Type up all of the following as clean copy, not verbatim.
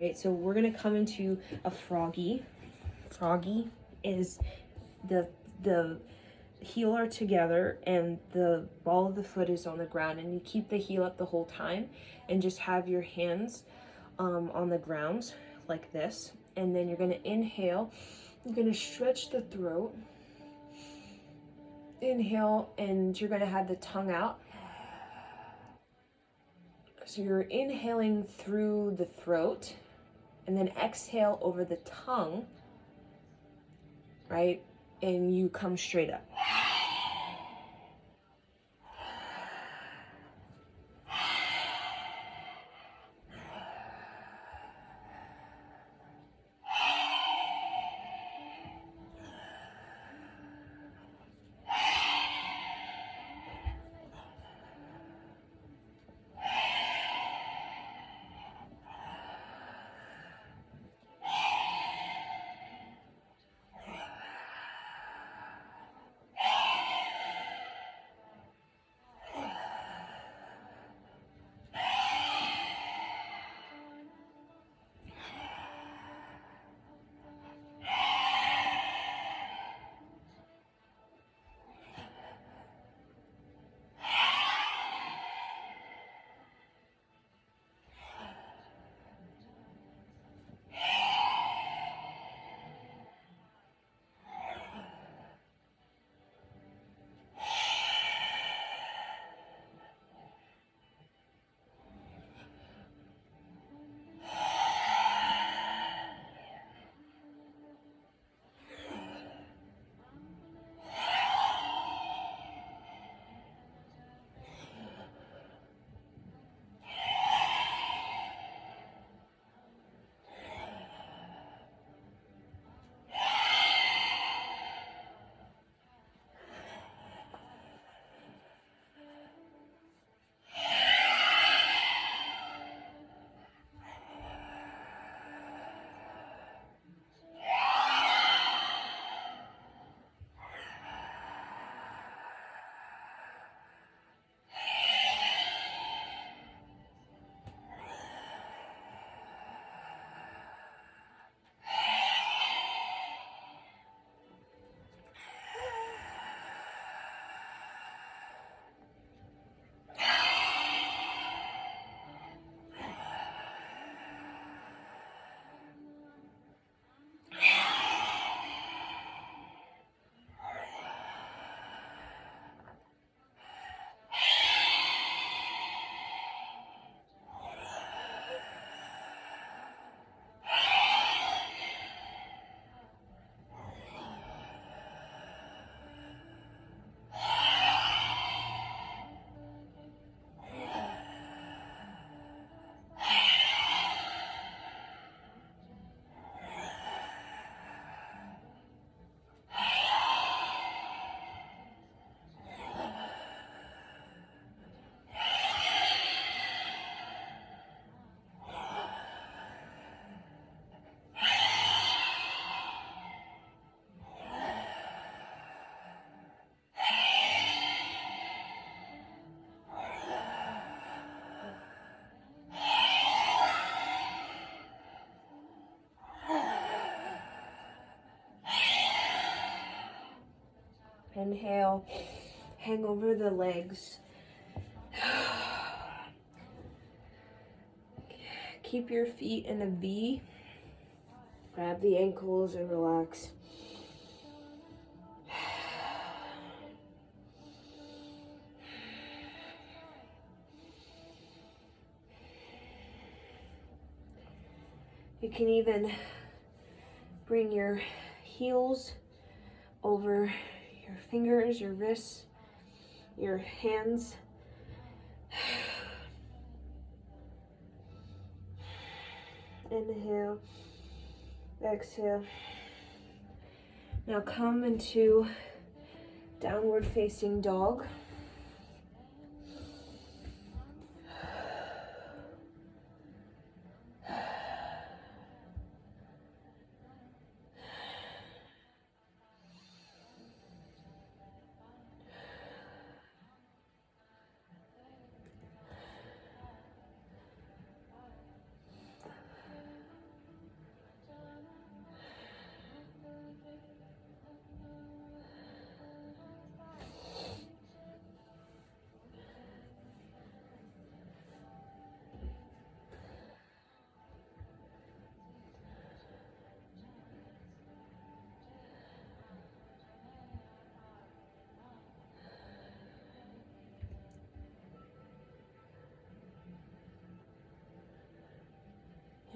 Right, so we're gonna come into a froggy. Froggy is the heel are together and the ball of the foot is on the ground, and you keep the heel up the whole time and just have your hands on the ground like this. And then you're gonna inhale, you're gonna stretch the throat. Inhale, and you're gonna have the tongue out. So you're inhaling through the throat, and then exhale over the tongue, right? And you come straight up. Inhale, hang over the legs. Keep your feet in a V. Grab the ankles and relax. You can even bring your heels over your fingers, your wrists, your hands. Inhale, exhale. Now come into downward facing dog.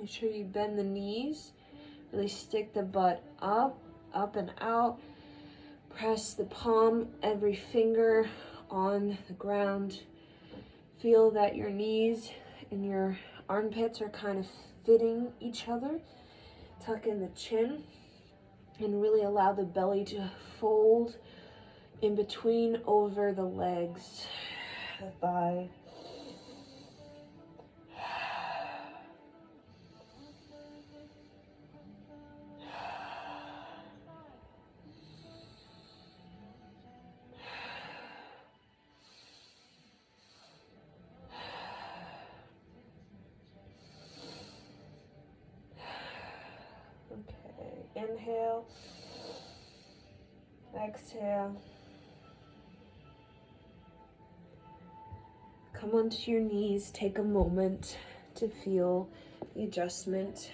Make sure you bend the knees. Really stick the butt up, up and out. Press the palm, every finger on the ground. Feel that your knees and your armpits are kind of fitting each other. Tuck in the chin and really allow the belly to fold in between over the legs, the thigh. Okay, inhale, exhale. Come onto your knees, take a moment to feel the adjustment.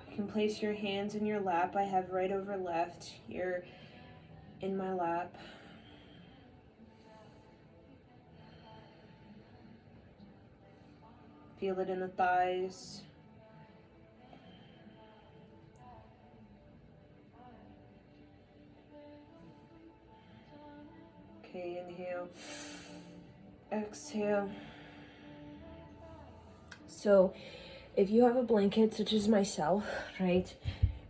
You can place your hands in your lap. I have right over left here in my lap. Feel it in the thighs. Okay, inhale, exhale. So if you have a blanket, such as myself, right,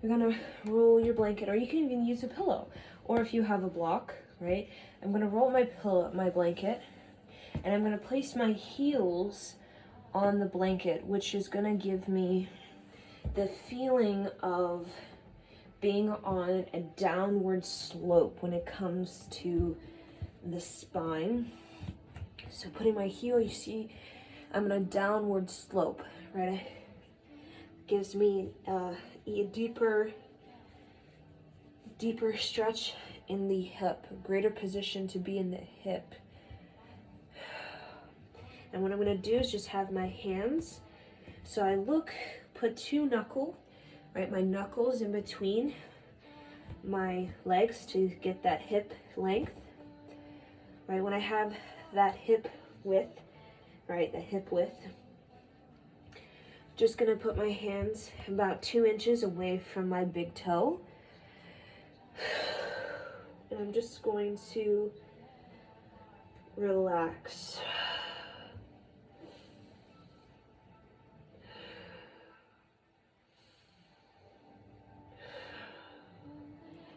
you're gonna roll your blanket, or you can even use a pillow. Or if you have a block, right, I'm gonna roll my blanket, and I'm gonna place my heels on the blanket, which is gonna give me the feeling of being on a downward slope when it comes to the spine. So putting my heel, you see, I'm on a downward slope, right? Gives me a deeper stretch in the hip, a greater position to be in the hip. And what I'm gonna do is just have my hands. So I put two knuckles, right? My knuckles in between my legs to get that hip length, right? When I have that hip width, right? The hip width. Just gonna put my hands about 2 inches away from my big toe. And I'm just going to relax.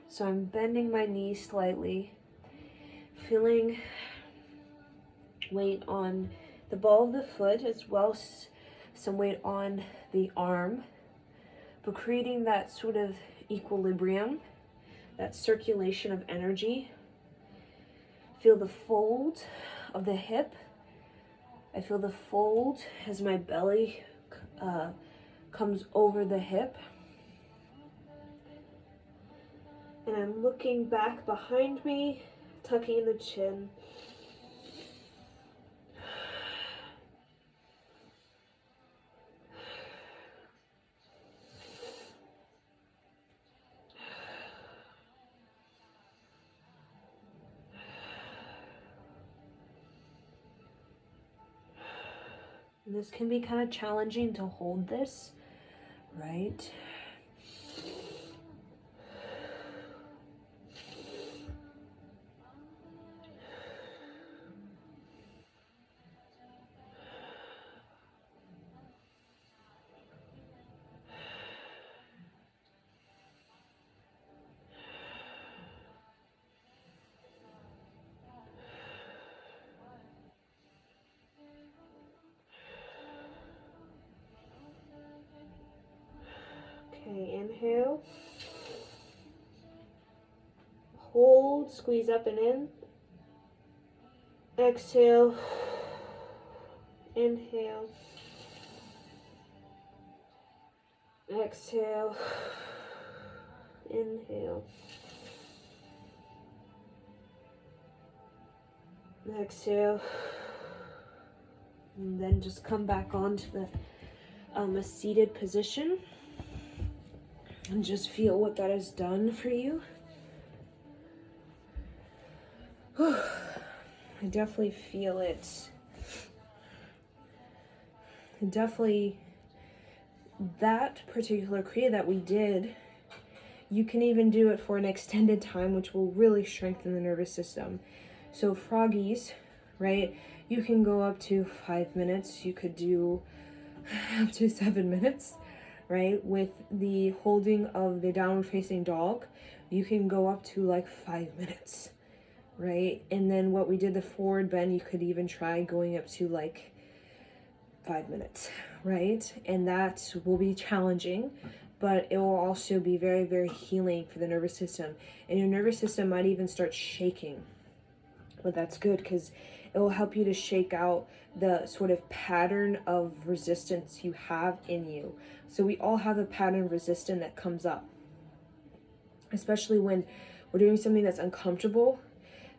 So I'm bending my knees slightly, feeling weight on the ball of the foot as well as some weight on the arm, but creating that sort of equilibrium, that circulation of energy. Feel the fold of the hip. I feel the fold as my belly comes over the hip. And I'm looking back behind me, tucking in the chin. And this can be kind of challenging to hold this, right? Okay, inhale. Hold, squeeze up and in. Exhale. Inhale. Exhale. Inhale. Exhale. And then just come back onto the a seated position and just feel what that has done for you. I definitely feel it definitely that particular Kriya that we did, you can even do it for an extended time, which will really strengthen the nervous system. So froggies, right? You can go up to 5 minutes. You could do up to 7 minutes, right? With the holding of the downward facing dog, you can go up to like 5 minutes, right? And then what we did, the forward bend, you could even try going up to like 5 minutes, right? And that will be challenging, but it will also be very, very healing for the nervous system. And your nervous system might even start shaking. But that's good because it will help you to shake out the sort of pattern of resistance you have in you. So we all have a pattern of resistance that comes up, especially when we're doing something that's uncomfortable.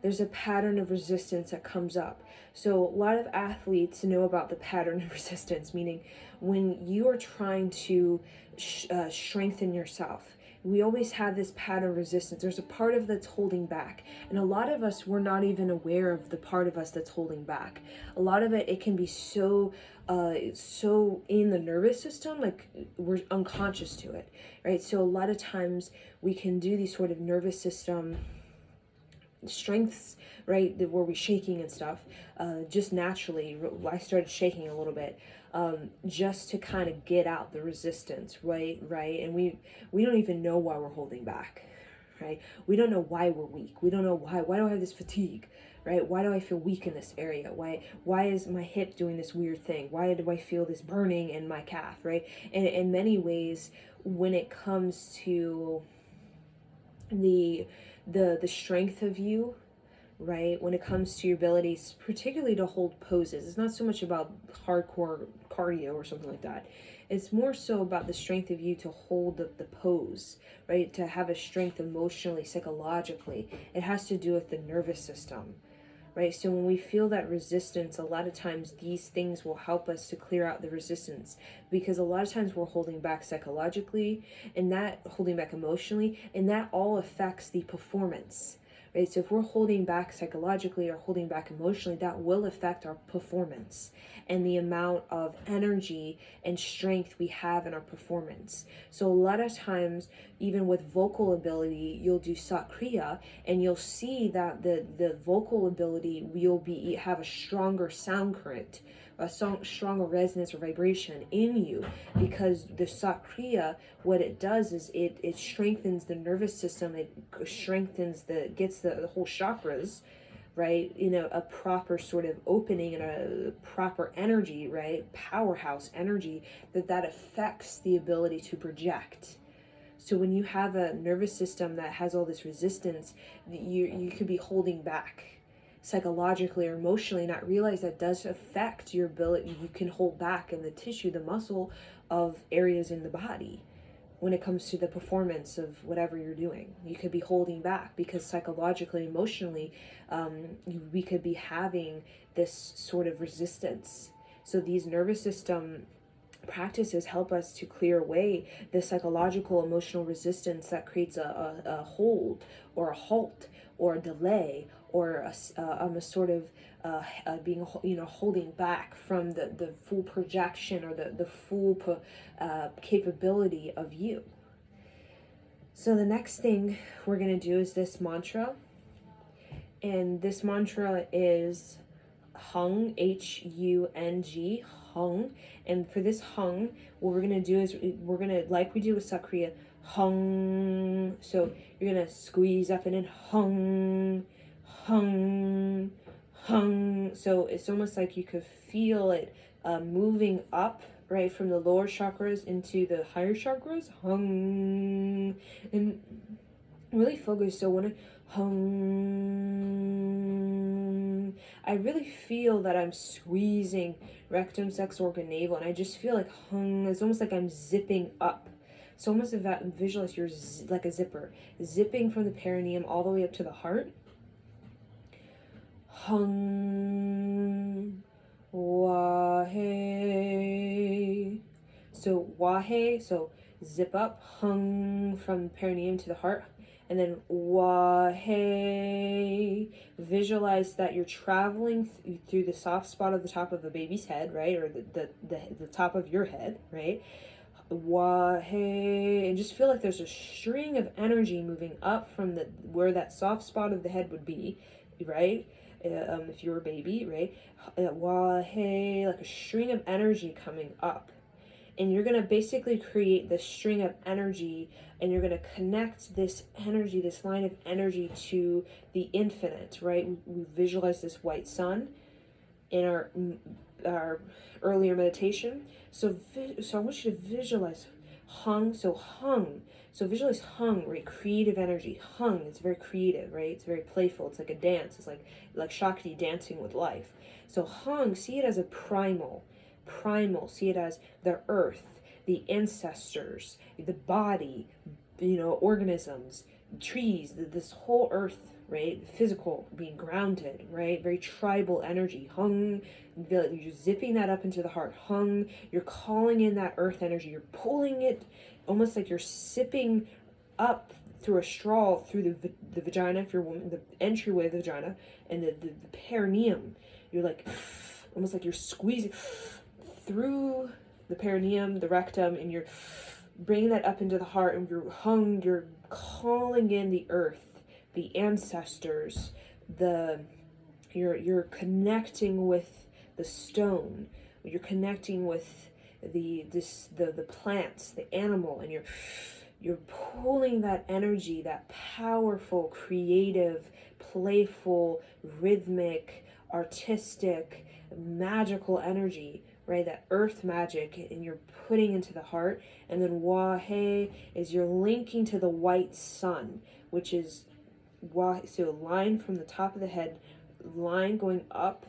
There's a pattern of resistance that comes up. So a lot of athletes know about the pattern of resistance, meaning when you are trying to strengthen yourself, we always have this pattern of resistance. There's a part of that's holding back. And a lot of us, we're not even aware of the part of us that's holding back. A lot of it can be so in the nervous system, like we're unconscious to it, right? So a lot of times we can do these sort of nervous system strengths, right, where we're shaking and stuff, just naturally. I started shaking a little bit, just to kind of get out the resistance, right, and we don't even know why we're holding back, right? We don't know why we're weak. We don't know why do I have this fatigue, right? Why do I feel weak in this area? Why is my hip doing this weird thing? Why do I feel this burning in my calf, right? And in many ways, when it comes to the strength of you, right, when it comes to your abilities, particularly to hold poses, it's not so much about hardcore cardio or something like that. It's more so about the strength of you to hold the pose, right, to have a strength emotionally, psychologically. It has to do with the nervous system, right? So when we feel that resistance, a lot of times these things will help us to clear out the resistance, because a lot of times we're holding back psychologically, and that holding back emotionally, and that all affects the performance, right? So if we're holding back psychologically or holding back emotionally, that will affect our performance and the amount of energy and strength we have in our performance. So a lot of times, even with vocal ability, you'll do Sakriya and you'll see that the vocal ability will have a stronger sound current, a stronger resonance or vibration in you, because the Sakriya, what it does is it strengthens the nervous system. It strengthens gets the whole chakras, right, in a proper sort of opening and a proper energy, right, powerhouse energy, that affects the ability to project. So when you have a nervous system that has all this resistance, you could be holding back psychologically or emotionally, not realize that does affect your ability. You can hold back in the tissue, the muscle of areas in the body. When it comes to the performance of whatever you're doing, you could be holding back because psychologically, emotionally, we could be having this sort of resistance. So these nervous system practices help us to clear away the psychological, emotional resistance that creates a hold or a halt or a delay or a sort of being, holding back from the full projection or the full capability of you. So the next thing we're going to do is this mantra. And this mantra is Hung, H-U-N-G, Hung. And for this Hung, what we're going to do is we're going to, like we do with Sakriya, Hung. So you're going to squeeze up and in, Hung, Hung, Hung. So it's almost like you could feel it moving up, right, from the lower chakras into the higher chakras, Hung. And really focus. So when I Hung, I really feel that I'm squeezing rectum, sex organ, navel, and I just feel like Hung. It's almost like I'm zipping up. So almost visualize you're like a zipper, zipping from the perineum all the way up to the heart. Hung, Wahe. So Wahe, so zip up, Hung from the perineum to the heart. and then Wahe. Visualize that you're traveling through the soft spot of the top of a baby's head, right? Or the top of your head, right? Wahe. And just feel like there's a string of energy moving up from the where that soft spot of the head would be, right? If you were a baby, right? Wahe, like a string of energy coming up. And you're going to basically create this string of energy, and you're going to connect this energy, this line of energy, to the infinite, right? We visualize this white sun in our earlier meditation. So I want you to visualize hung. So visualize hung, right? Creative energy. Hung, it's very creative, right? It's very playful. It's like a dance. It's like Shakti dancing with life. So hung, see it as a primal, see it as the earth, the ancestors, the body, organisms, trees, this whole earth, right? Physical, being grounded, right? Very tribal energy. Hung, you're zipping that up into the heart. Hung, you're calling in that earth energy. You're pulling it almost like you're sipping up through a straw through the vagina, if you're a woman, the entryway of the vagina, and the perineum. You're like, almost like you're squeezing through the perineum, the rectum, and you're bringing that up into the heart, and you're calling in the earth, the ancestors, you're connecting with the stone, you're connecting with the plants, the animal, and you're pulling that energy, that powerful, creative, playful, rhythmic, artistic, magical energy, right? That earth magic, and you're putting into the heart. And then Wahe is you're linking to the white sun, which is so a line from the top of the head, line going up.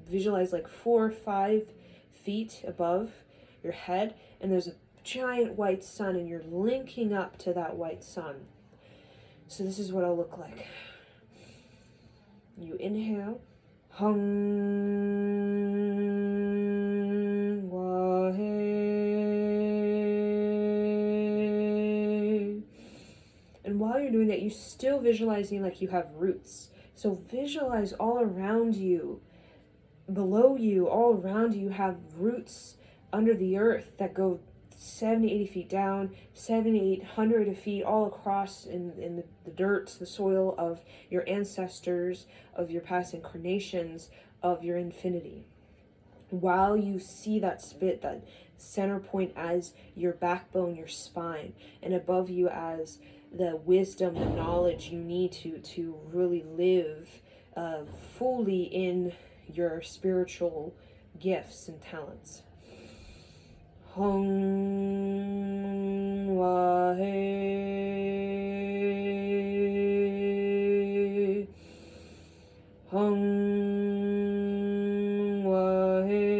Visualize like 4 or 5 feet above your head, and there's a giant white sun, and you're linking up to that white sun. So this is what it'll look like. You inhale, hum, wahe. And while you're doing that, you're still visualizing like you have roots. So visualize all around you, below you, all around you have roots under the earth that go 70, 80 feet down, 70, 800 feet all across in the dirt, the soil of your ancestors, of your past incarnations, of your infinity. While you see that spit, that center point as your backbone, your spine, and above you as the wisdom, the knowledge you need to really live fully in your spiritual gifts and talents. Hum wahe, hum wahe,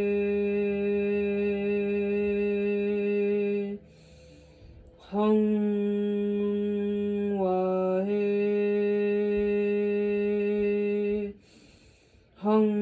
hum wahe, hum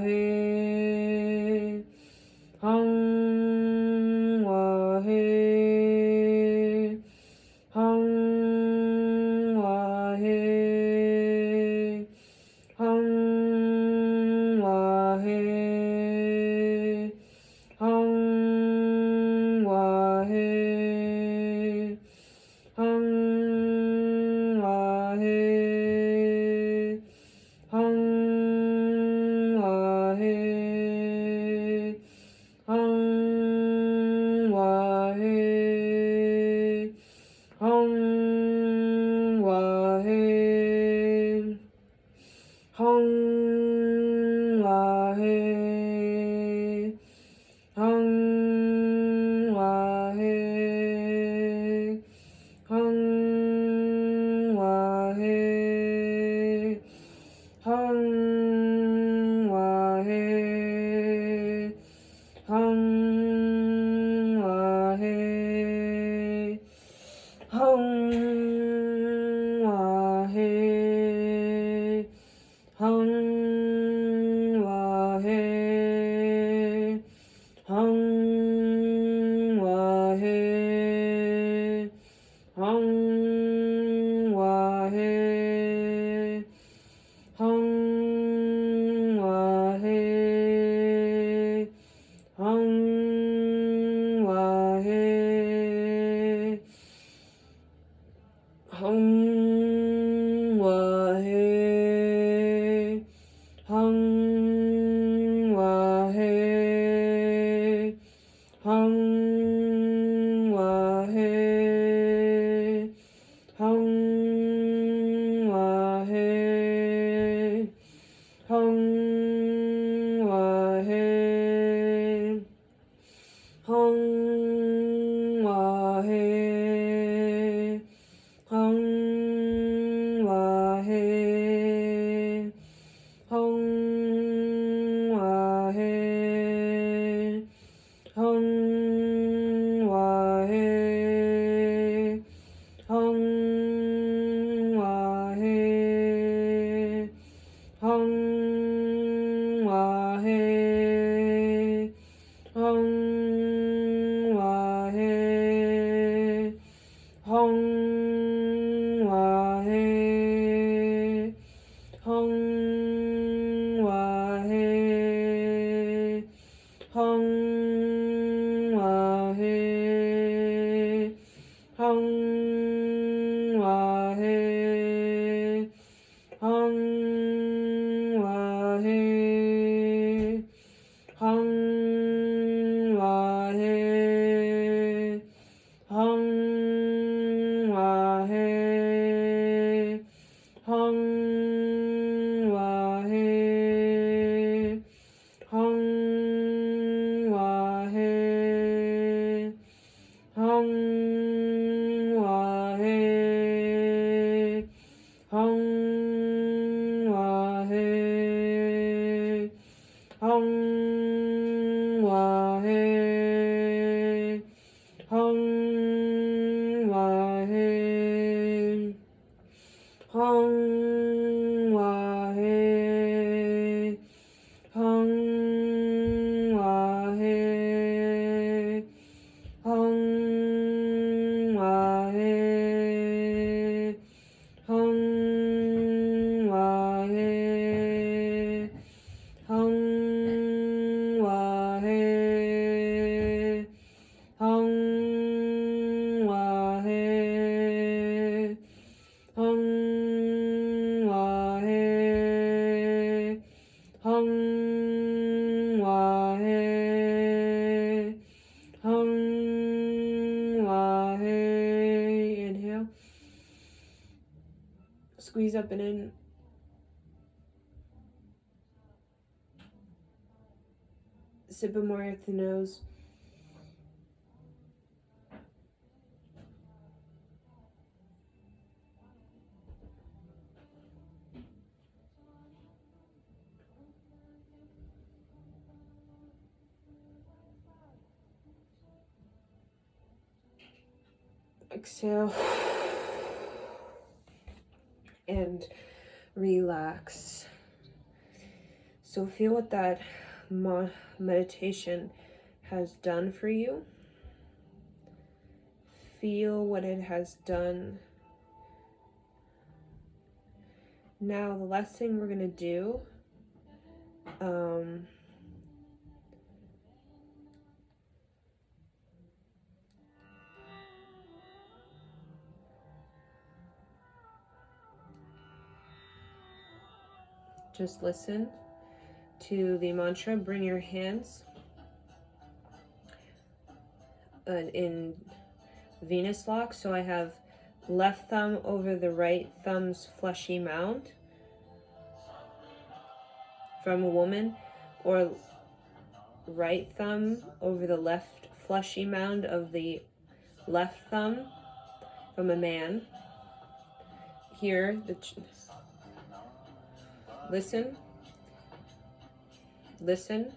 황와해 황와해 황와해 황와해 황와해 황와해 황와해 황와해. Inhale. Squeeze up and in. Sip of more at the nose. Exhale. And relax. So feel what that meditation has done for you. Feel what it has done. Now the last thing we're going to do just listen to the mantra. Bring your hands in Venus lock. So I have left thumb over the right thumb's fleshy mound from a woman, or right thumb over the left fleshy mound of the left thumb from a man. Here, listen, listen,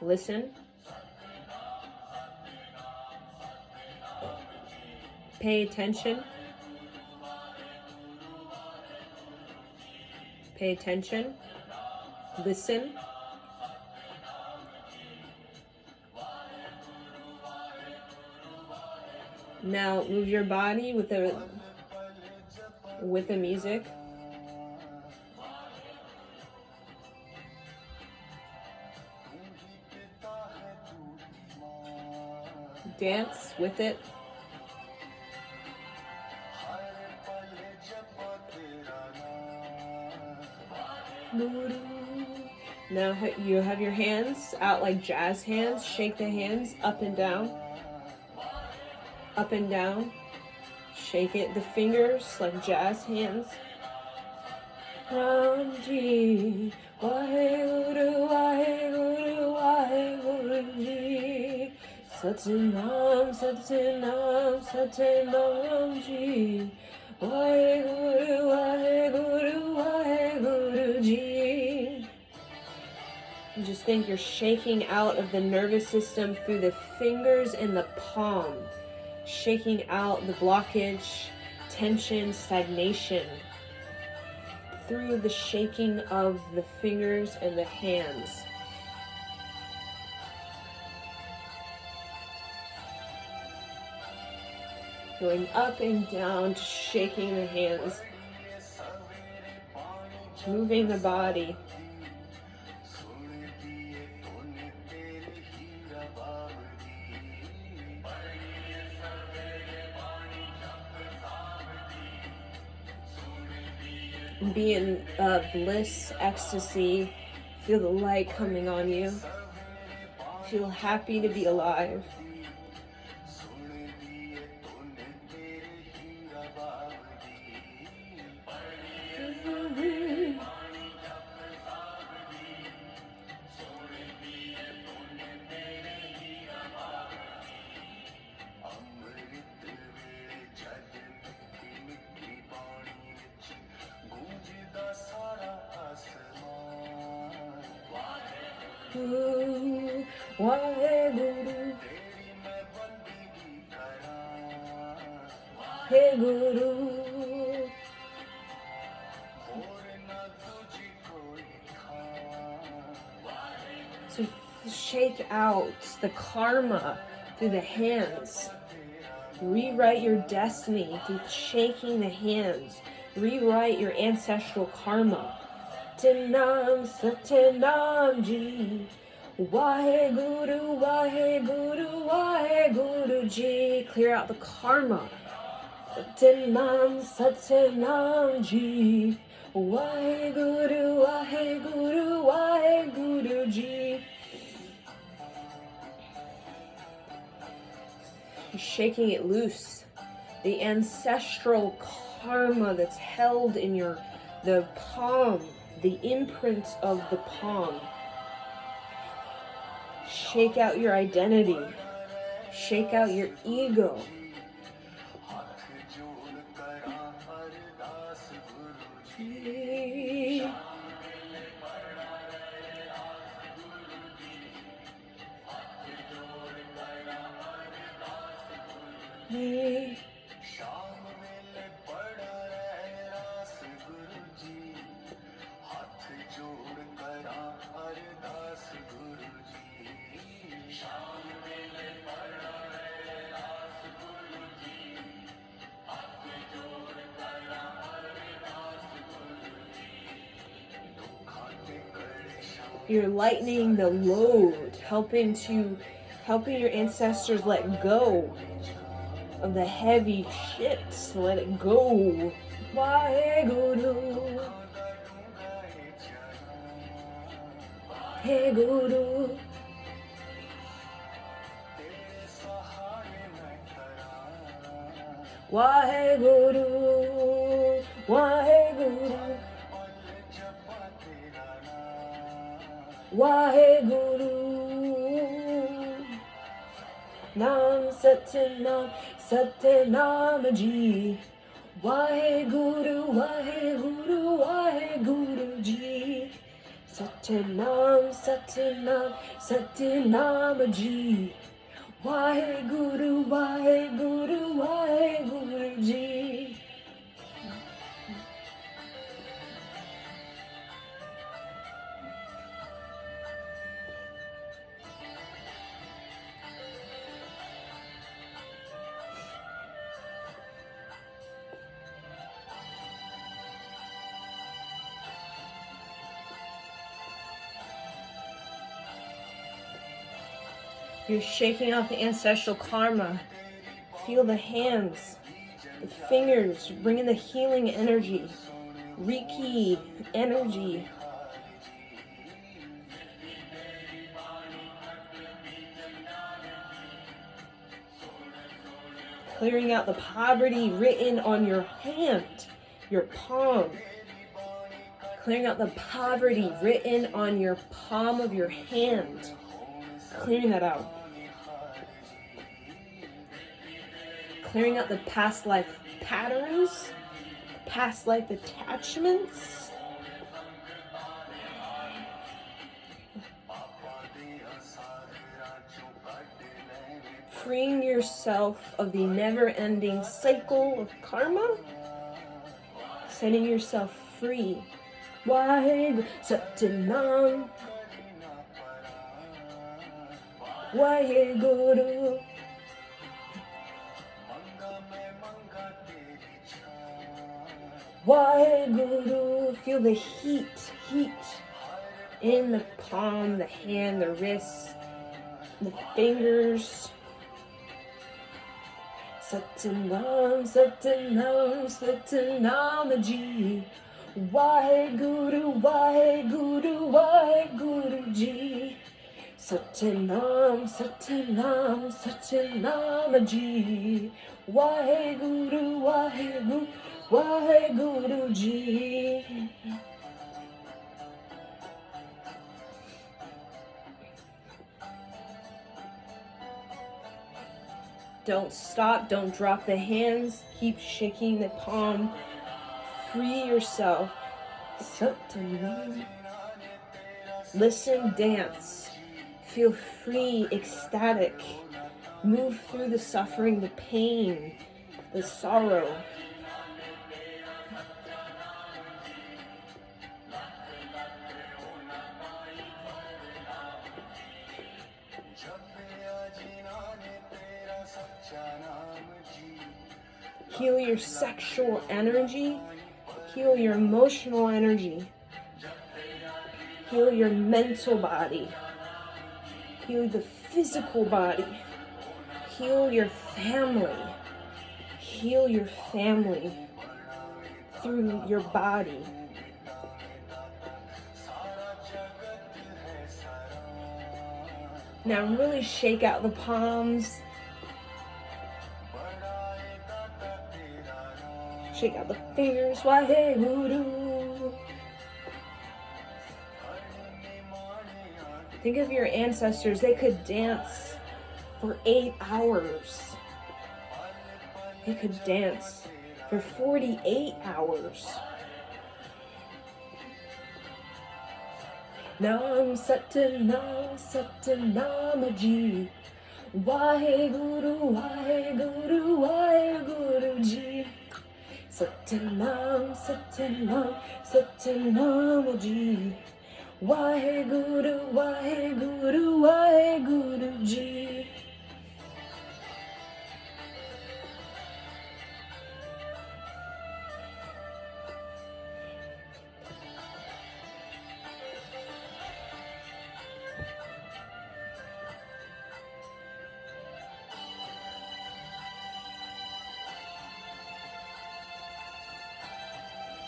listen. Pay attention. Pay attention. Listen. Now move your body with the music. Dance with it. Now you have your hands out like jazz hands. Shake the hands up and down. Up and down. Shake it. The fingers like jazz hands. Ramji, Waheguru, Waheguru, Waheguru. Satinam, Satinam, Satinam Ramji. Waheguru, Waheguru, Waheguruji. Just think you're shaking out of the nervous system through the fingers and the palm. Shaking out the blockage, tension, stagnation through the shaking of the fingers and the hands. Going up and down, shaking the hands, moving the body. Be in bliss, ecstasy. Feel the light coming on you. Feel happy to be alive. Waheguru, Hey Guru, So shake out the karma through the hands. Rewrite your destiny through shaking the hands. Rewrite your ancestral karma. Satanam, Satanam Ji. Waheguru, Waheguru, Waheguru Ji. Clear out the karma. Satanam, Satanam Ji. Waheguru, Waheguru, Waheguru Ji. You're shaking it loose. The ancestral karma that's held in the palm, the imprint of the palm. Shake out your identity. Shake out your ego. You're lightening the load, helping your ancestors let go of the heavy ships. Let it go. Waheguru. Hey Guru. Waheguru. Waheguru. Waheguru. Nam Satanam, Satanam Ji. Waheguru, Waheguru, Waheguru Ji. Satanam, Satanam, Satanam Ji. Waheguru, Waheguru, Waheguru Ji. You're shaking off the ancestral karma. Feel the hands, the fingers, bring in the healing energy, Reiki energy. Clearing out the poverty written on your hand, your palm. Clearing out the poverty written on your palm of your hand. Clearing that out. Clearing out the past life patterns, past life attachments. Freeing yourself of the never-ending cycle of karma. Setting yourself free. Waheguru Satanam. Waheguru. Waheguru. Feel the heat in the palm, the hand, the wrists, the fingers. Satanam, Satanam, Satanam Ji. Waheguru, Waheguru, Waheguru Ji. Satanam, Satanam, Satanam Ji. Waheguru, Waheguru, Waheguru Ji. Don't stop, don't drop the hands, keep shaking the palm. Free yourself. Satanam. Listen, dance. Feel free, ecstatic. Move through the suffering, the pain, the sorrow. Heal your sexual energy. Heal your emotional energy. Heal your mental body. Heal the physical body. Heal your family. Heal your family through your body. Now really shake out the palms. Shake out the fingers. Waheguru. Think of your ancestors. They could dance for 8 hours. They could dance for 48 hours. Nam Satanam Satanamaji. Waheguru, Waheguru, Waheguru Ji. Satanam Satanam Satanamaji. Waheguru, Waheguru, Waheguru Ji.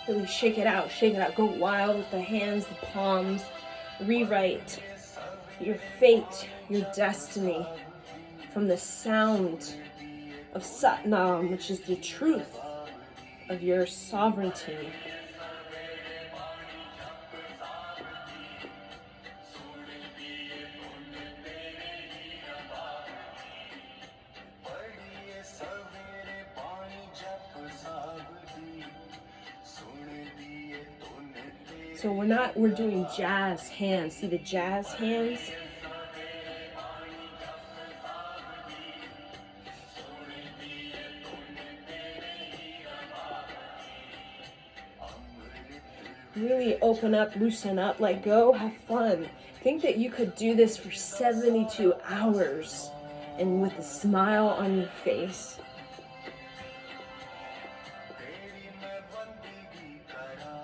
Really shake it out, go wild with the hands, the palms. Rewrite your fate, your destiny from the sound of Satnam, which is the truth of your sovereignty. So we're doing jazz hands. See the jazz hands? Really open up, loosen up, let go, have fun. Think that you could do this for 72 hours and with a smile on your face.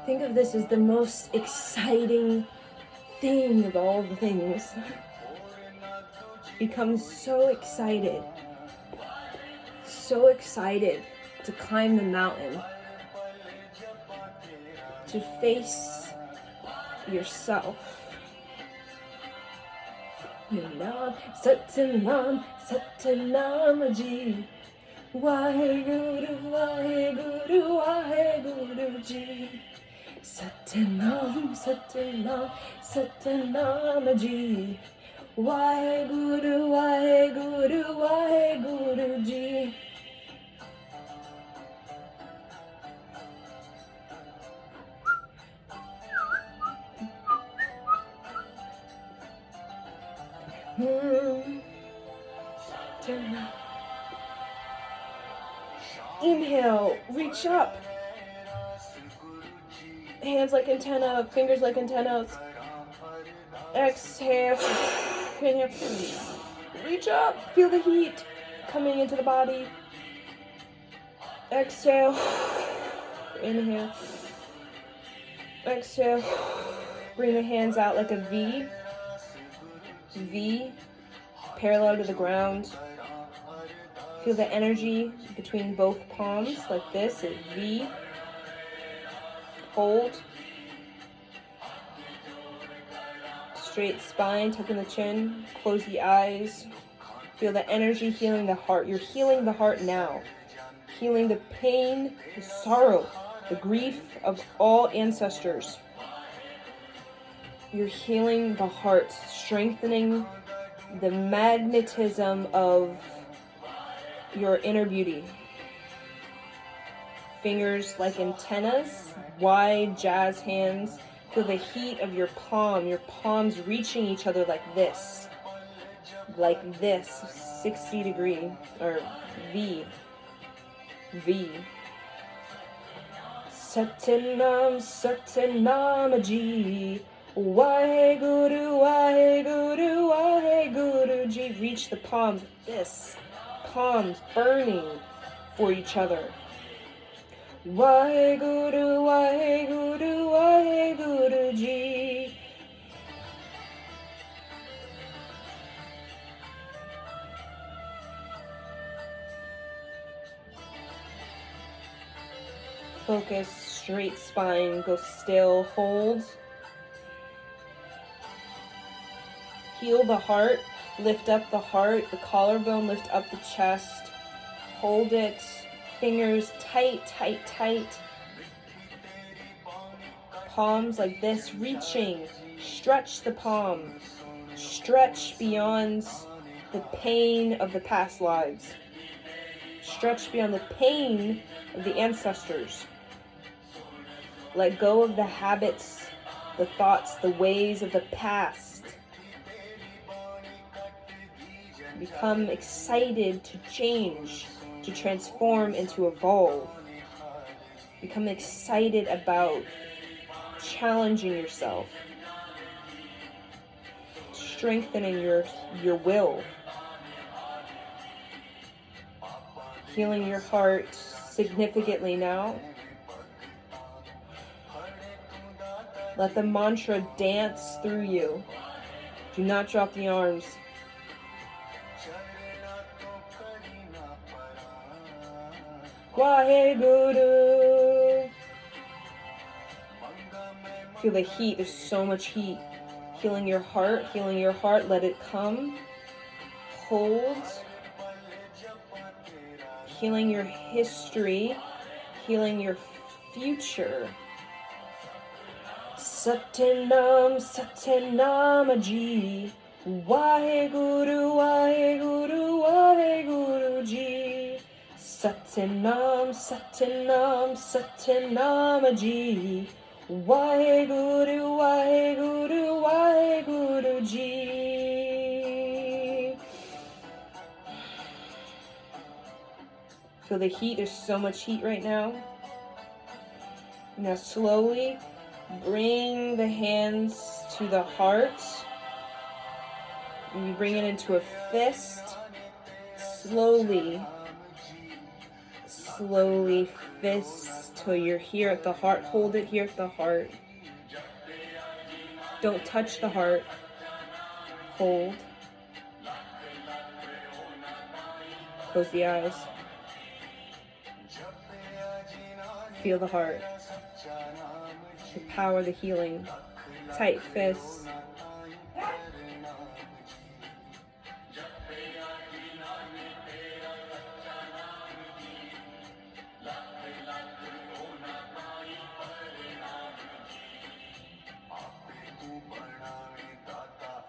Think of this as the most exciting thing of all the things. Become so excited to climb the mountain, to face yourself. Satanam, Satanamaji. Waheguru, Waheguru, Waheguru Ji. Satanam, Satanam, Satanamaji. Waheguru, Waheguru, Waheguru Ji. Inhale, reach up. Hands like antenna, fingers like antennas. Exhale. Inhale. Reach up. Feel the heat coming into the body. Exhale. Inhale. Exhale. Bring the hands out like a V. V. Parallel to the ground. Feel the energy between both palms like this, a V. Hold. Straight spine, tucking the chin. Close the eyes. Feel the energy healing the heart. You're healing the heart now. Healing the pain, the sorrow, the grief of all ancestors. You're healing the heart, strengthening the magnetism of your inner beauty. Fingers like antennas, wide jazz hands. Feel the heat of your palms reaching each other like this, 60 degree, or V. Satanam, Satanamaji. Waheguru, Waheguru, Waheguru Ji. Reach the palms like this. Palms burning for each other. Waheguru, Waheguru, Waheguru Ji. Focus, straight spine, go still, hold. Heal the heart, lift up the heart, the collarbone, lift up the chest. Hold it, fingers tight, tight, tight. Palms like this, reaching. Stretch the palm. Stretch beyond the pain of the past lives. Stretch beyond the pain of the ancestors. Let go of the habits, the thoughts, the ways of the past. Become excited to change, to transform, and to evolve. Become excited about challenging yourself, strengthening your will, healing your heart significantly now. Let the mantra dance through you. Do not drop the arms. Waheguru. Feel the heat. There's so much heat. Healing your heart. Healing your heart. Let it come. Hold. Healing your history. Healing your future. Satanam, Satanam Ji. Waheguru, Waheguru, Waheguru Ji. Satanam, Satanam, Satanam Ji. Waheguru, Waheguru, Waheguru Ji. Feel the heat. There's so much heat right now. Now slowly bring the hands to the heart. And you bring it into a fist. Slowly fist till you're here at the heart. Hold it here at the heart. Don't touch the heart. Hold. Close the eyes. Feel the heart. The power, the healing. Tight fists.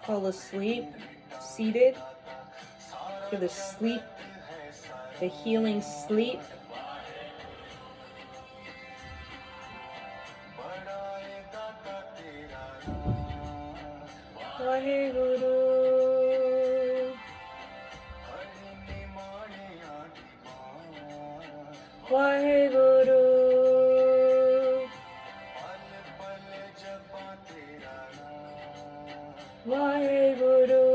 Fall asleep, seated. Feel the sleep, the healing sleep. Waheguru. Waheguru. Waheguru.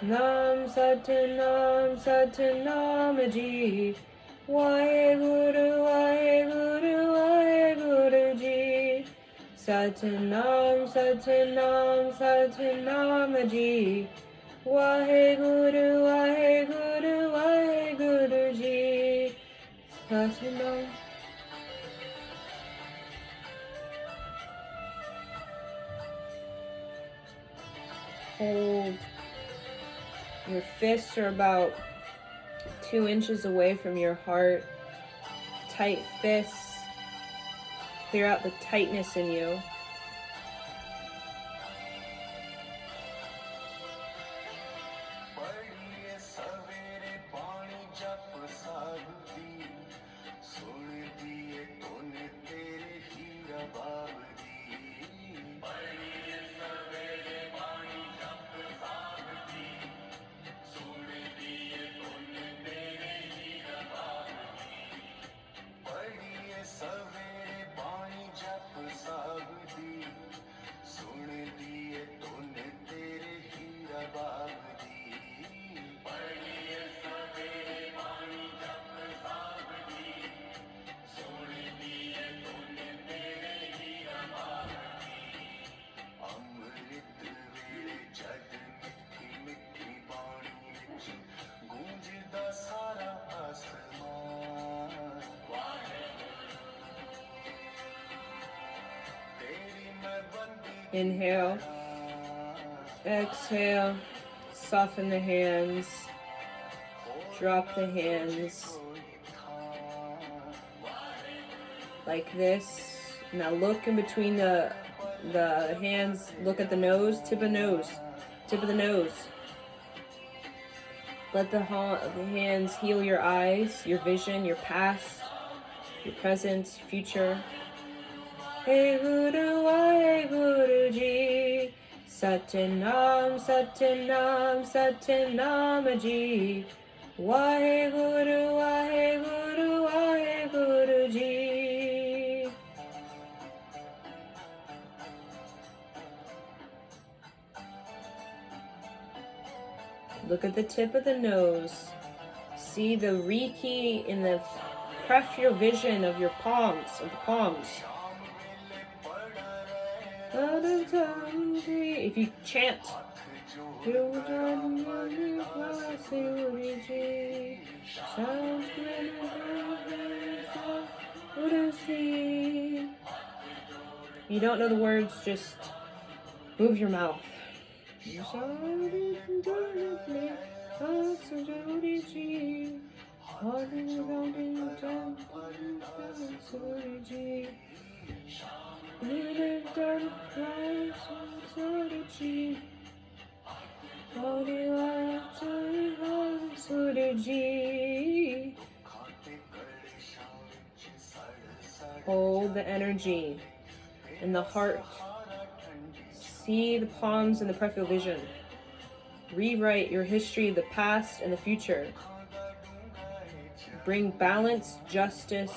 Nam Satanam, Satanam Ji. Waheguru, Waheguru, Waheguru Ji. Satanam, Satanam, Satanam Ji. Waheguru, Waheguru, Waheguru Ji. Satanam. Hold. Your fists are about 2 inches away from your heart. Tight fists. Clear out the tightness in you. Inhale. Exhale. Soften the hands. Drop the hands. Like this. Now look in between the hands. Look at the nose. Tip of nose. Tip of the nose. Let the hands heal your eyes, your vision, your past, your present, future. Hey Guru, Wahe Guru Ji. Satanam, Satanam, Satanam Ji. Wahe Guru, Wahe Guru, Wahe Guru Ji. Look at the tip of the nose. See the Reiki in the peripheral vision of your palms, of the palms. If you chant, you don't know the words, just move your mouth. Hold the energy in the heart. See the palms and the peripheral vision. Rewrite your history of the past and the future. Bring balance, justice,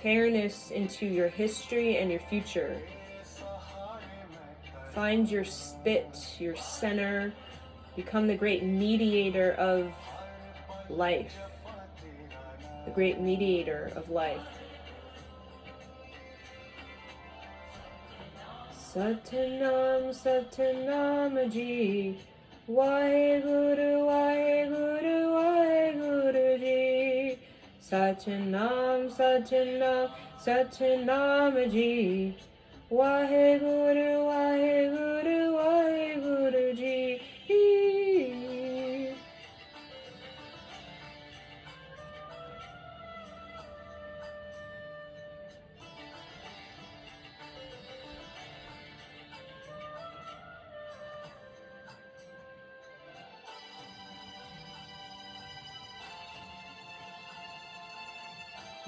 fairness into your history and your future. Find your spit, your center. Become the great mediator of life. The great mediator of life. Satanam, Satanam Ji. Wahe Guru, Wahe Guru, Wahe Guru Ji. Satanam, Satanam, Satanam Ji. Wahe Guru, Wahe Guru, Wahe Guru Ji.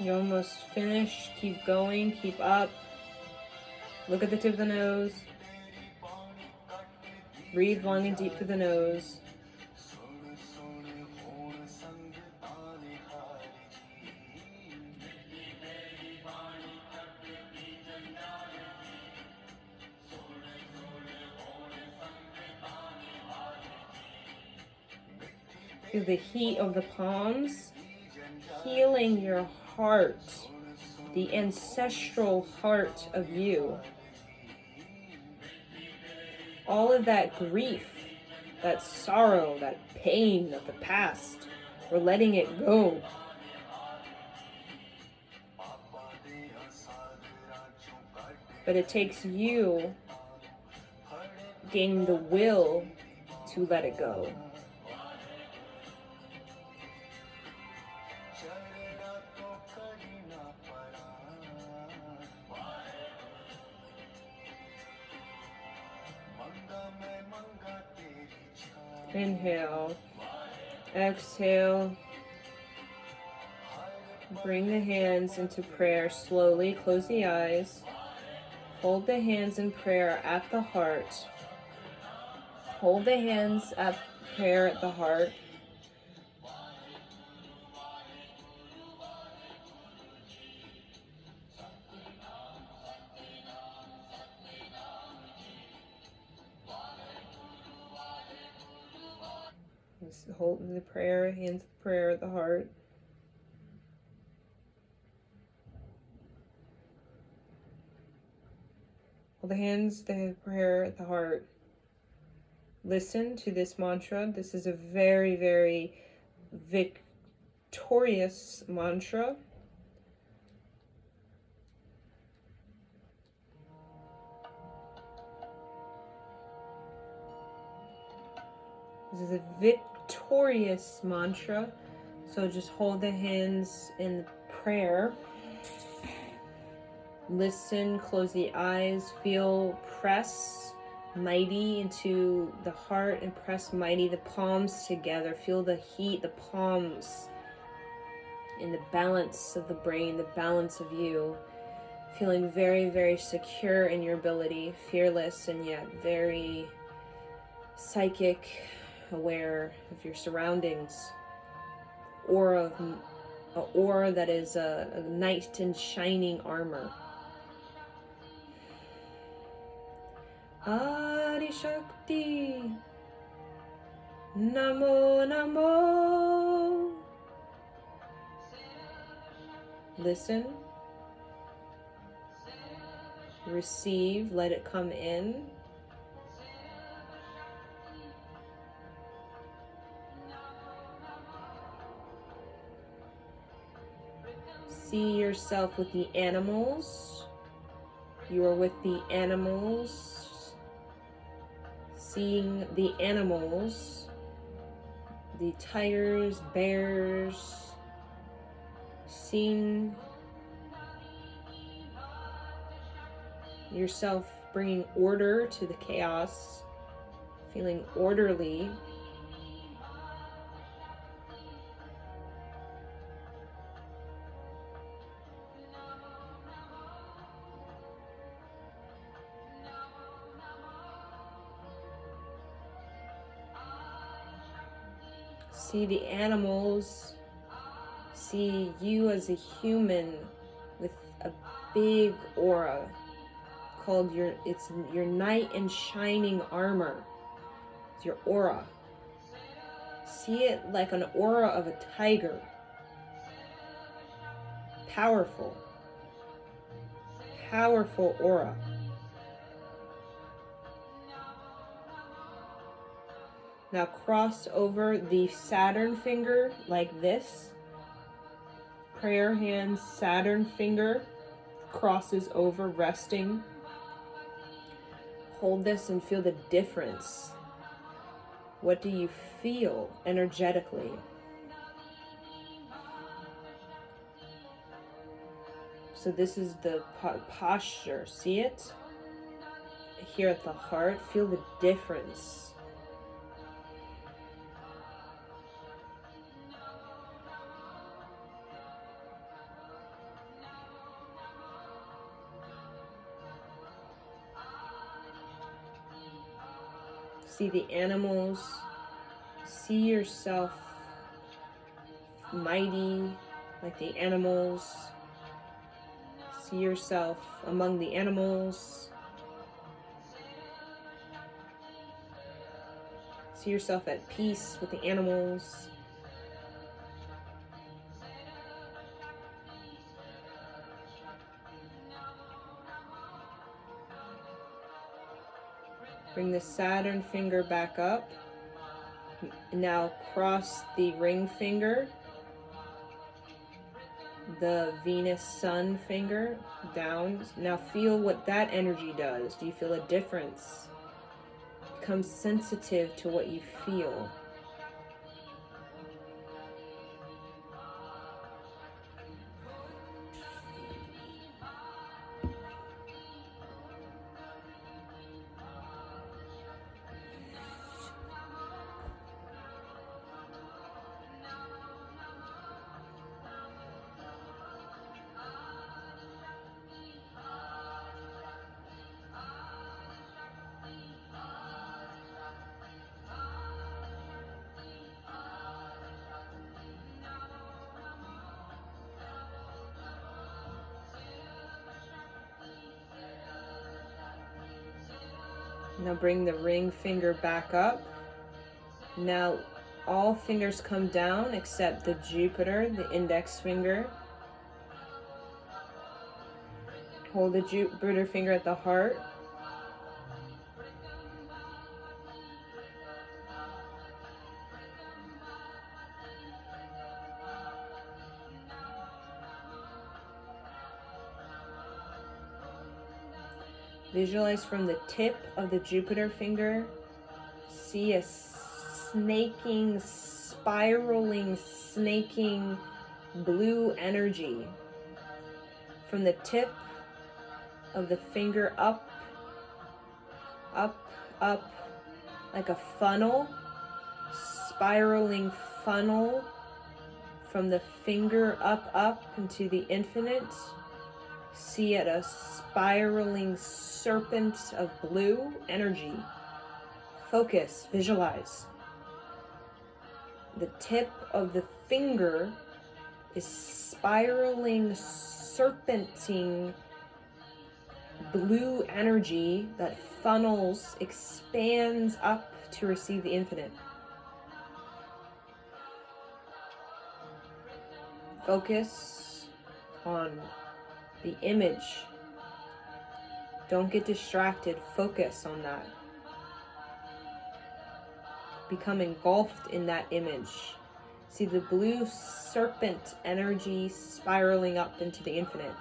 You're almost finished. Keep going. Keep up. Look at the tip of the nose. Breathe long and deep through the nose. Feel the heat of the palms, healing your heart, the ancestral heart of you. All of that grief, that sorrow, that pain of the past, we're letting it go. But it takes you gaining the will to let it go. Inhale, exhale, bring the hands into prayer slowly, close the eyes, hold the hands in prayer at the heart, hold the hands at prayer at the heart, hold the prayer, hands of prayer at the heart. Hold the hands, the prayer at the heart. Listen to this mantra. This is a very, very victorious mantra. This is a victorious mantra. So just hold the hands in prayer. Listen, close the eyes, feel, press mighty into the heart and press mighty, the palms together. Feel the heat, the palms, and the balance of the brain, the balance of you. Feeling very, very secure in your ability, fearless and yet very psychic, aware of your surroundings. Aura that is a knight in shining armor. Adi Shakti, Namo Namo. Listen, receive, let it come in. See yourself with the animals. You are with the animals. Seeing the animals, the tigers, bears, seeing yourself bringing order to the chaos, feeling orderly. See the animals, see you as a human with a big aura called your knight in shining armor. It's your aura. See it like an aura of a tiger. Powerful. Powerful aura. Now cross over the Saturn finger like this. Prayer hands, Saturn finger crosses over, resting. Hold this and feel the difference. What do you feel energetically? So this is the posture. See it? Here at the heart, feel the difference. See the animals, see yourself mighty like the animals, see yourself among the animals, see yourself at peace with the animals. Bring the Saturn finger back up. Now cross the ring finger, the Venus Sun finger down. Now feel what that energy does. Do you feel a difference? Become sensitive to what you feel. Now bring the ring finger back up. Now all fingers come down except the Jupiter, the index finger. Hold the Jupiter finger at the heart. Visualize from the tip of the Jupiter finger, see a snaking, spiraling, snaking blue energy from the tip of the finger up, up, up, like a funnel, spiraling funnel from the finger up into the infinite. See it, a spiraling serpent of blue energy. Focus, visualize. The tip of the finger is spiraling, serpenting blue energy that funnels, expands up to receive the infinite. Focus on the image. Don't get distracted. Focus on that. Become engulfed in that image. See the blue serpent energy spiraling up into the infinite.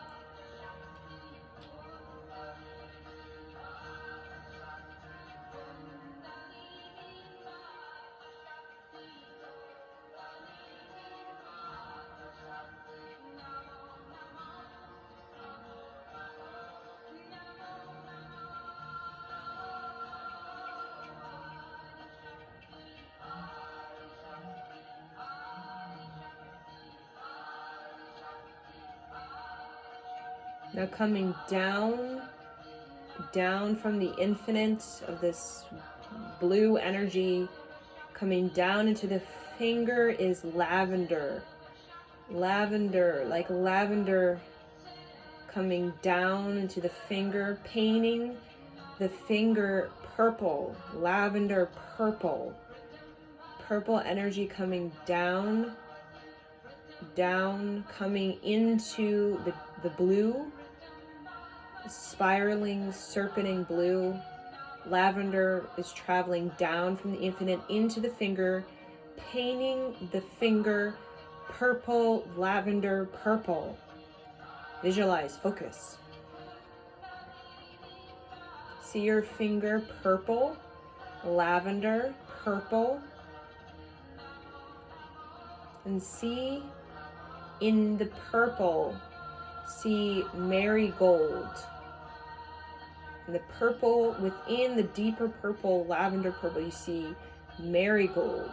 Now coming down from the infinite of this blue energy, coming down into the finger is lavender. Lavender, like lavender coming down into the finger, painting the finger purple, lavender purple. Purple energy coming down, coming into the blue, spiraling, serpenting blue. Lavender is traveling down from the infinite into the finger, painting the finger purple, lavender purple. Visualize, focus. See your finger purple, lavender purple, and see in the purple, see marigold. And the purple, within the deeper purple, lavender purple, you see marigold.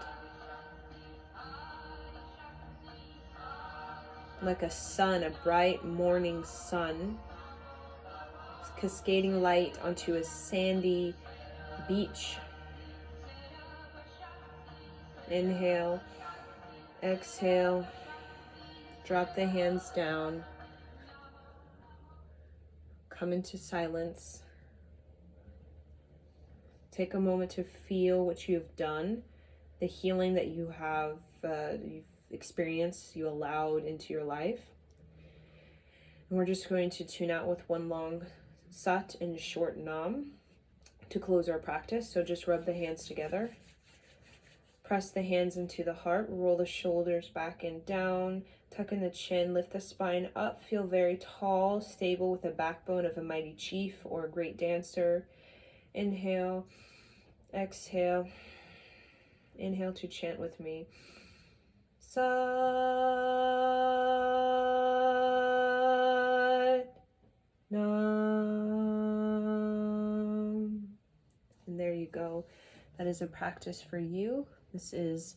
Like a sun, a bright morning sun, cascading light onto a sandy beach. Inhale, exhale, drop the hands down, come into silence. Take a moment to feel what you've done, the healing that you've experienced, you allowed into your life. And we're just going to tune out with one long sat and short nam to close our practice. So just rub the hands together. Press the hands into the heart, roll the shoulders back and down, tuck in the chin, lift the spine up, feel very tall, stable with the backbone of a mighty chief or a great dancer. Inhale, exhale, inhale to chant with me. Sat Nam. And there you go. That is a practice for you. This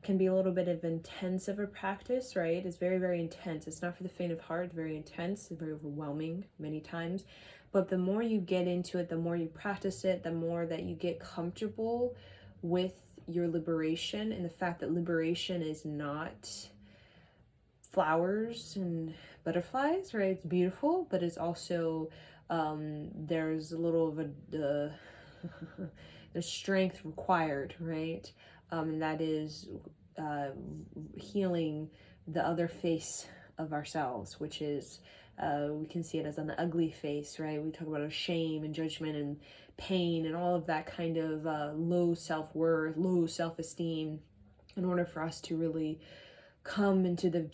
can be a little bit of intense of a practice, right? It's very, very intense. It's not for the faint of heart. It's very intense. It's very overwhelming many times. But the more you get into it, the more you practice it, the more that you get comfortable with your liberation and the fact that liberation is not flowers and butterflies, right? It's beautiful, but it's also there's a little of the strength required, right? And that is healing the other face of ourselves, which is we can see it as an ugly face, right? We talk about our shame and judgment and pain and all of that kind of low self-worth, low self-esteem. In order for us to really come into the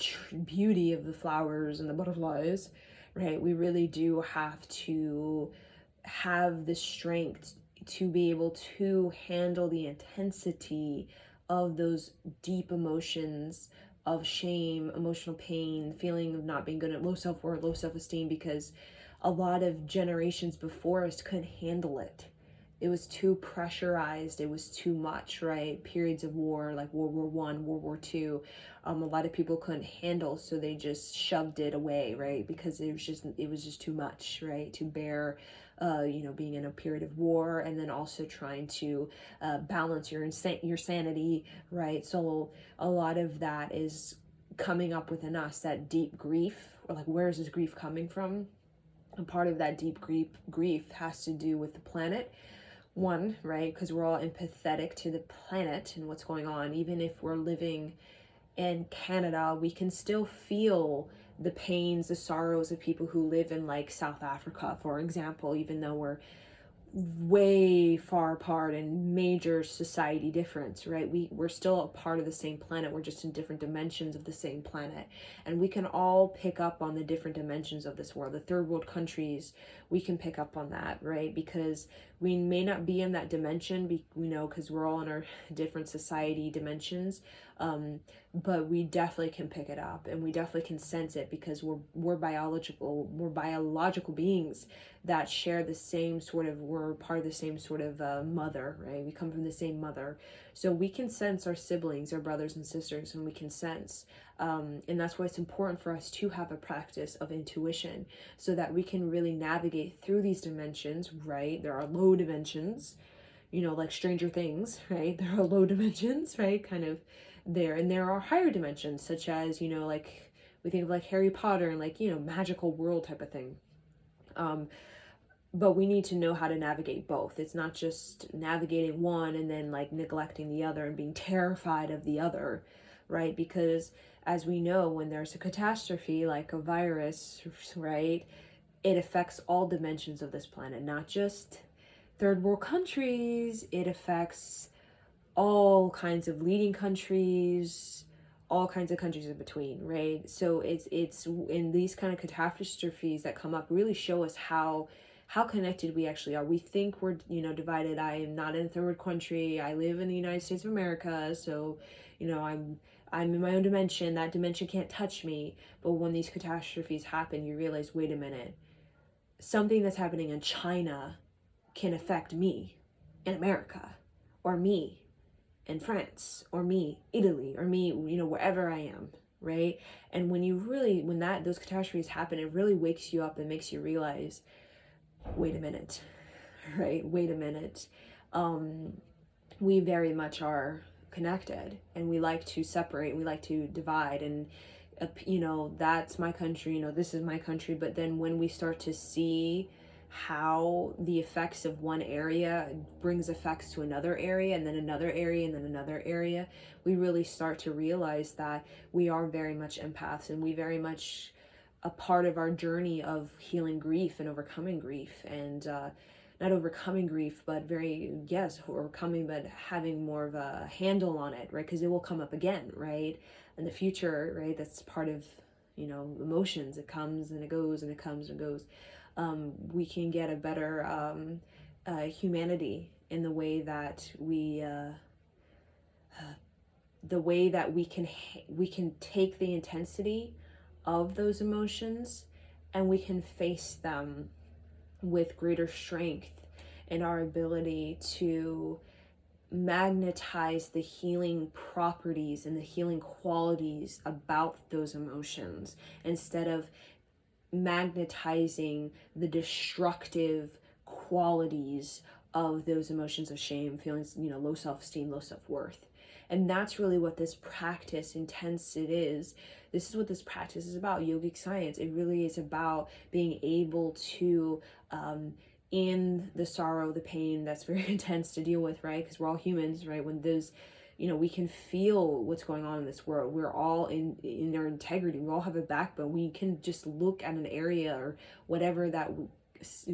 beauty of the flowers and the butterflies, right, we really do have to have the strength to be able to handle the intensity of those deep emotions of shame, emotional pain, feeling of not being good, at low self-worth, low self-esteem, because a lot of generations before us couldn't handle it. It was too pressurized. It was too much, right? Periods of war, like World War One, World War Two, a lot of people couldn't handle, so they just shoved it away, right? Because it was just too much, right? To bear, being in a period of war, and then also trying to balance your sanity, right? So a lot of that is coming up within us, that deep grief, or like, where is this grief coming from? And part of that deep grief has to do with the planet. One, right? Because we're all empathetic to the planet and what's going on. Even if we're living in Canada, we can still feel the pains, the sorrows of people who live in like South Africa, for example, even though we're way far apart and major society difference, right? We're still a part of the same planet. We're just in different dimensions of the same planet. And we can all pick up on the different dimensions of this world. The third world countries, we can pick up on that, right? Because we may not be in that dimension, because we're all in our different society dimensions. But we definitely can pick it up, and we definitely can sense it, because we're biological beings that share the same sort of, we're part of the same sort of mother, right? We come from the same mother. So we can sense our siblings, our brothers and sisters, and we can sense. And that's why it's important for us to have a practice of intuition, so that we can really navigate through these dimensions, right? There are low dimensions, like Stranger Things, right? There are low dimensions, right? Kind of there. And there are higher dimensions, such as, like we think of like Harry Potter and like, magical world type of thing. But we need to know how to navigate both. It's not just navigating one and then like neglecting the other and being terrified of the other, right? Because as we know, when there's a catastrophe like a virus, right, it affects all dimensions of this planet, not just third world countries. It affects all kinds of leading countries, all kinds of countries in between, right? So it's in these kind of catastrophes that come up really show us how connected we actually are. We think we're, divided. I am not in a third world country. I live in the United States of America, so, I'm in my own dimension. That dimension can't touch me. But when these catastrophes happen, you realize, wait a minute, something that's happening in China can affect me in America, or me in France, or me, Italy, or me, wherever I am, right? And when those catastrophes happen, it really wakes you up and makes you realize, wait a minute, right? Wait a minute. We very much are connected, and we like to separate, we like to divide, and that's my country, this is my country. But then when we start to see how the effects of one area brings effects to another area, and then another area, and then another area, we really start to realize that we are very much empaths, and we very much a part of our journey of healing grief and overcoming grief, and not overcoming grief, but overcoming, but having more of a handle on it, right? Because it will come up again, right? In the future, right? That's part of, emotions. It comes and it goes, and it comes and goes. We can get a better humanity in the way that we can take the intensity of those emotions, and we can face them with greater strength, in our ability to magnetize the healing properties and the healing qualities about those emotions, instead of magnetizing the destructive qualities of those emotions of shame, feelings, low self-esteem, low self-worth. And that's really what this practice this is what this practice is about. Yogic science, it really is about being able to in the sorrow, the pain that's very intense to deal with, right? Because we're all humans, right? When those, we can feel what's going on in this world. We're all in our integrity. We all have a backbone. We can just look at an area or whatever that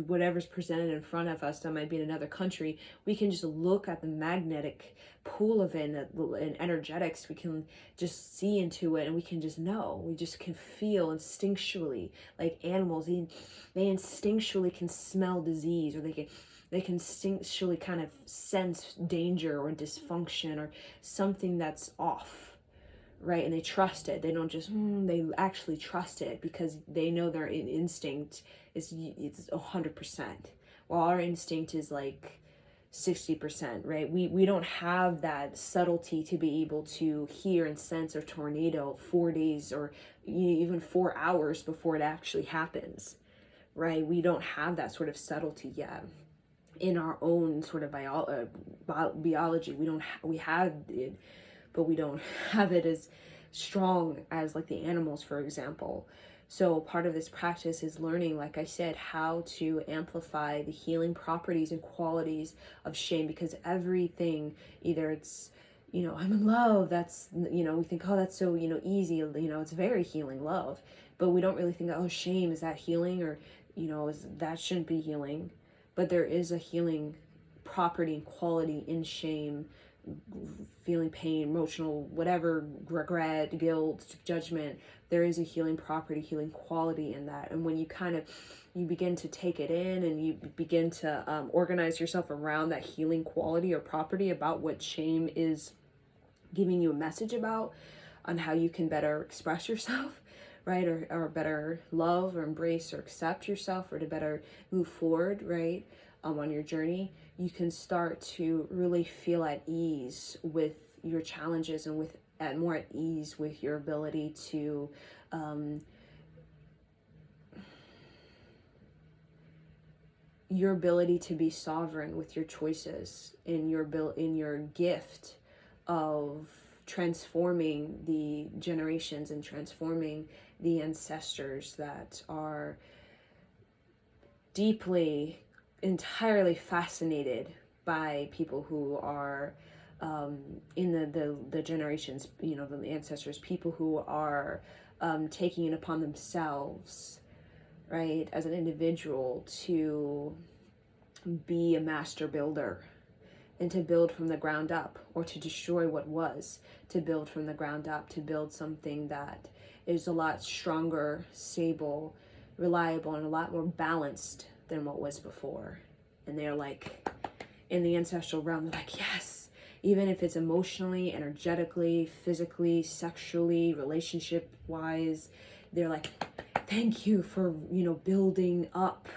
whatever's presented in front of us that might be in another country, we can just look at the magnetic pool of it and energetics. We can just see into it, and we can just know. We just can feel instinctually, like animals. They instinctually can smell disease, or they can instinctually kind of sense danger or dysfunction or something that's off, right? And they trust it. They don't just they actually trust it, because they know their instinct is, it's 100%, while our instinct is like 60%, right? We don't have that subtlety to be able to hear and sense a tornado 4 days or even 4 hours before it actually happens, right? We don't have that sort of subtlety yet in our own sort of biology. We have it, but we don't have it as strong as like the animals, for example. So part of this practice is learning, like I said, how to amplify the healing properties and qualities of shame, because everything, either it's, I'm in love, that's, we think, oh, that's so, easy, it's very healing, love, but we don't really think, oh, shame, is that healing? Or, that shouldn't be healing. But there is a healing property and quality in shame, feeling pain, emotional, whatever, regret, guilt, judgment. There is a healing property, healing quality in that. And when you begin to take it in, and you begin to organize yourself around that healing quality or property about what shame is giving you a message about, on how you can better express yourself, right? Or better love or embrace or accept yourself, or to better move forward, right? On your journey, you can start to really feel at ease with your challenges, and more at ease with your ability to be sovereign with your choices, in your gift of transforming the generations and transforming the ancestors that are deeply, entirely fascinated by people who are in the generations, the ancestors, people who are taking it upon themselves, right, as an individual, to be a master builder, and to build from the ground up, or to destroy what was, to build from the ground up, to build something that is a lot stronger, stable, reliable, and a lot more balanced than what was before. And they're like, in the ancestral realm, they're like, yes, even if it's emotionally, energetically, physically, sexually, relationship wise, they're like, thank you for, building up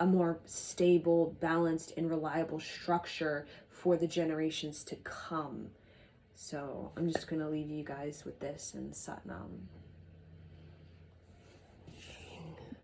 a more stable, balanced, and reliable structure for the generations to come. So I'm just going to leave you guys with this, and Satnam.